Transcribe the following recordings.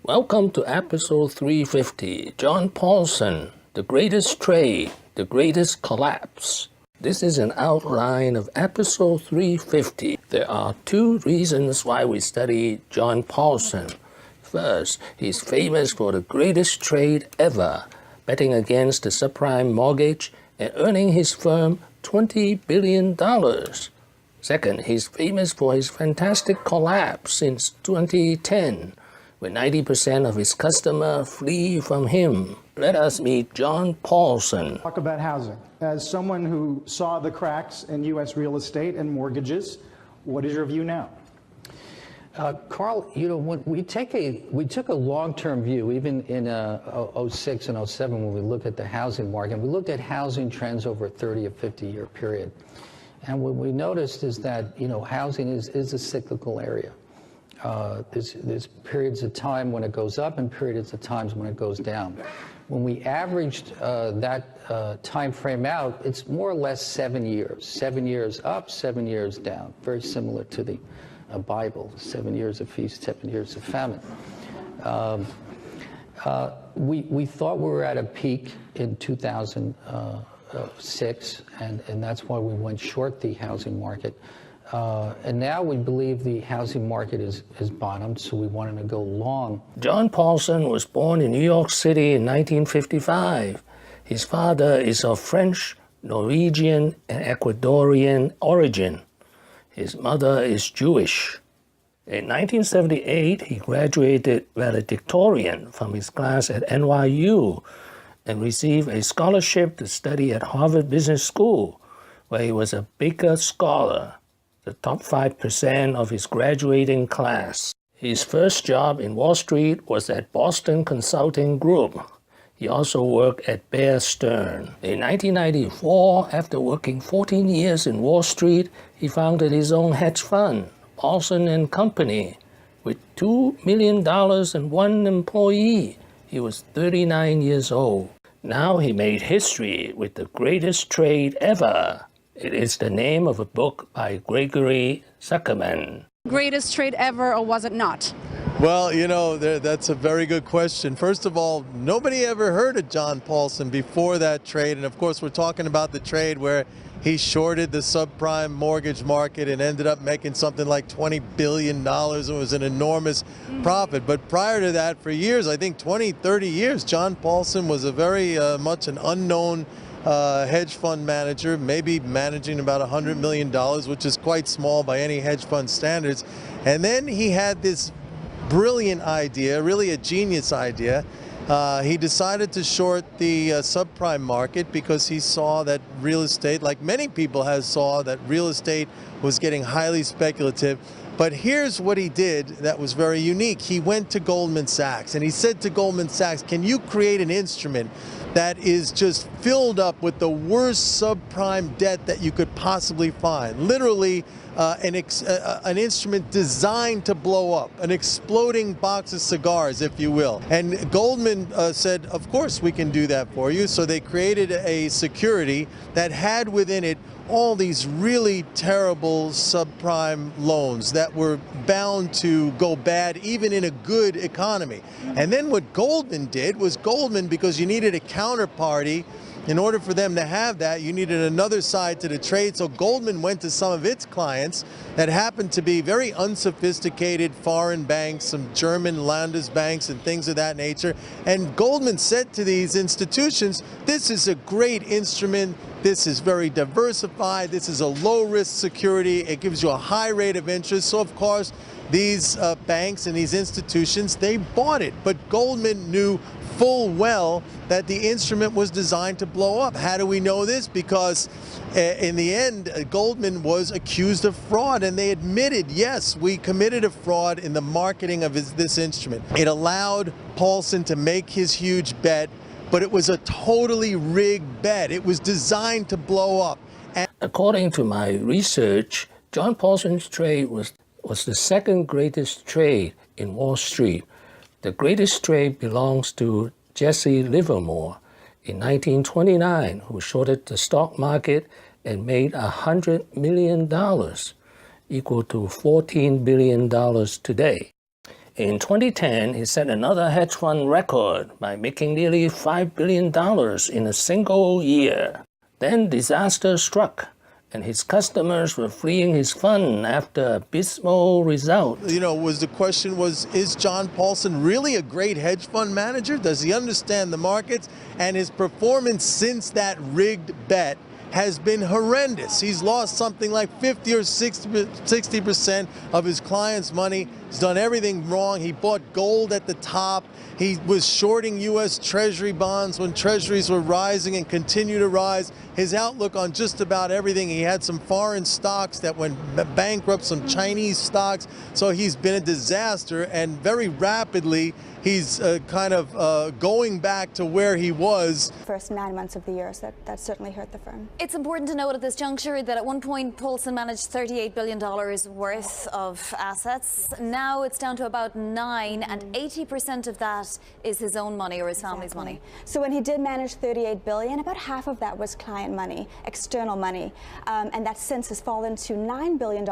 Welcome to episode 350, John Paulson, The Greatest Trade, The Greatest Collapse. This is an outline of episode 350. There are two reasons why we study John Paulson. First, he's famous for the greatest trade ever, betting against the subprime mortgage and earning his firm $20 billion. Second, he's famous for his fantastic collapse since 2010, when 90% of his customers flee from him. Let us meet John Paulson. Talk about housing. As someone who saw the cracks in U.S. real estate and mortgages, what is your view now? Carl, you know, when we took a long-term view, even in 06 and 07, when we looked at the housing market. We looked at housing trends over a 30 or 50-year period. And what we noticed is that, you know, housing is a cyclical area. There's periods of time when it goes up and periods of times when it goes down. When we averaged that time frame out, it's more or less 7 years. 7 years up, 7 years down. Very similar to the Bible, 7 years of feast, 7 years of famine. We thought we were at a peak in 2006, and that's why we went short the housing market. And now we believe the housing market is bottomed, so we wanted to go long. John Paulson was born in New York City in 1955. His father is of French, Norwegian, and Ecuadorian origin. His mother is Jewish. In 1978, he graduated valedictorian from his class at NYU and received a scholarship to study at Harvard Business School, where he was a Baker Scholar, the top 5% of his graduating class. His first job in Wall Street was at Boston Consulting Group. He also worked at Bear Stearns. In 1994, after working 14 years in Wall Street, he founded his own hedge fund, Paulson Company, with $2 million and one employee. He was 39 years old. Now he made history with The Greatest Trade Ever. It is the name of a book by Gregory Zuckerman. Greatest trade ever, or was it not? Well, you know, that's a very good question. First of all, nobody ever heard of John Paulson before that trade. And of course, we're talking about the trade where he shorted the subprime mortgage market and ended up making something like $20 billion. It was an enormous profit. But prior to that, for years, I think 20, 30 years, John Paulson was a very much an unknown hedge fund manager, maybe managing about $100 million, which is quite small by any hedge fund standards. And then he had this brilliant idea, really a genius idea. He decided to short the subprime market because he saw that real estate, like many people saw that real estate was getting highly speculative. But here's what he did that was very unique. He went to Goldman Sachs and he said to Goldman Sachs, can you create an instrument that is just filled up with the worst subprime debt that you could possibly find? Literally an instrument designed to blow up, an exploding box of cigars, if you will. And Goldman said, of course we can do that for you. So they created a security that had within it all these really terrible subprime loans that were bound to go bad even in a good economy. And then what Goldman did was because you needed a counterparty, in order for them to have that, you needed another side to the trade. So Goldman went to some of its clients that happened to be very unsophisticated foreign banks, some German Landesbanks and things of that nature. And Goldman said to these institutions, this is a great instrument. This is very diversified. This is a low-risk security. It gives you a high rate of interest. So, of course, these banks and these institutions, they bought it. But Goldman knew full well that the instrument was designed to blow up. How do we know this? Because in the end, Goldman was accused of fraud, and they admitted, yes, we committed a fraud in the marketing of this instrument. It allowed Paulson to make his huge bet, but it was a totally rigged bet. It was designed to blow up. According to my research, John Paulson's trade was the second greatest trade in Wall Street. The greatest trade belongs to Jesse Livermore in 1929, who shorted the stock market and made $100 million, equal to $14 billion today. In 2010, he set another hedge fund record by making nearly $5 billion in a single year. Then disaster struck, and his customers were fleeing his fund after abysmal results. You know, the question was, is John Paulson really a great hedge fund manager? Does he understand the markets? And his performance since that rigged bet has been horrendous. He's lost something like 50 or 60% of his clients' money. He's done everything wrong. He bought gold at the top. He was shorting U.S. Treasury bonds when treasuries were rising and continue to rise. His outlook on just about everything. He had some foreign stocks that went bankrupt, some Chinese stocks. So he's been a disaster, and very rapidly he's going back to where he was. First 9 months of the year, so that certainly hurt the firm. It's important to note at this juncture that at one point Paulson managed $38 billion worth of assets. Now it's down to about 9, and 80% of that is his own money or his family's money. So when he did manage $38 billion, about half of that was client money, external money, and that since has fallen to $9 billion.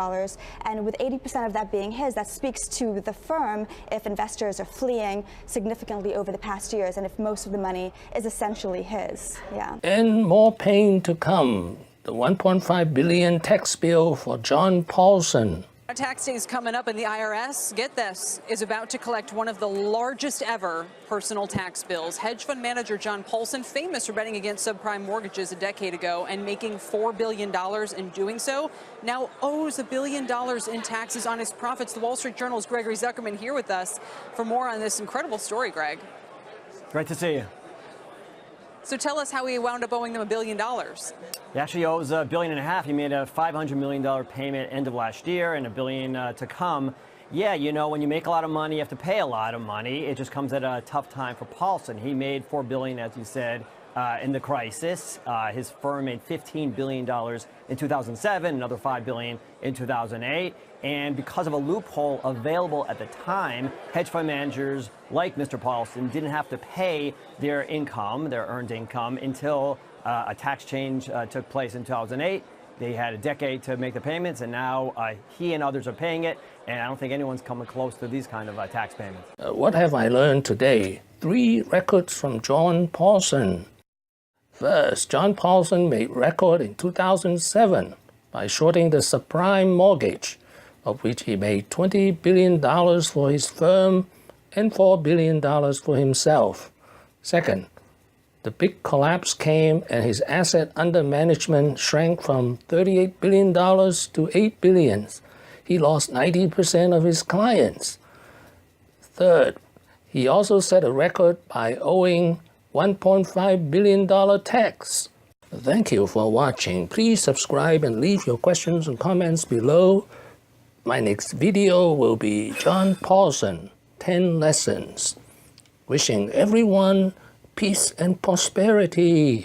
And with 80% of that being his, that speaks to the firm if investors are fleeing significantly over the past years, and if most of the money is essentially his. Yeah. And more pain to come. The $1.5 billion tax bill for John Paulson. Tax day is coming up, and the IRS, get this, is about to collect one of the largest ever personal tax bills. Hedge fund manager John Paulson, famous for betting against subprime mortgages a decade ago and making $4 billion in doing so, now owes $1 billion in taxes on his profits. The Wall Street Journal's Gregory Zuckerman here with us for more on this incredible story, Greg. Great to see you. So tell us how he wound up owing them $1 billion. He actually owes $1.5 billion. He made a $500 million payment end of last year and $1 billion to come. Yeah, you know, when you make a lot of money, you have to pay a lot of money. It just comes at a tough time for Paulson. He made $4 billion, as you said, in the crisis. His firm made $15 billion in 2007, another $5 billion in 2008. And because of a loophole available at the time, hedge fund managers like Mr. Paulson didn't have to pay their income, their earned income, until a tax change took place in 2008. They had a decade to make the payments, and now he and others are paying it. And I don't think anyone's coming close to these kind of tax payments. What have I learned today? 3 records from John Paulson. First, John Paulson made record in 2007 by shorting the subprime mortgage, of which he made $20 billion for his firm and $4 billion for himself. Second, the big collapse came and his asset under management shrank from $38 billion to $8 billion. He lost 90% of his clients. Third, he also set a record by owing $1.5 billion tax. Thank you for watching. Please subscribe and leave your questions and comments below. My next video will be John Paulson, 10 Lessons. Wishing everyone peace and prosperity.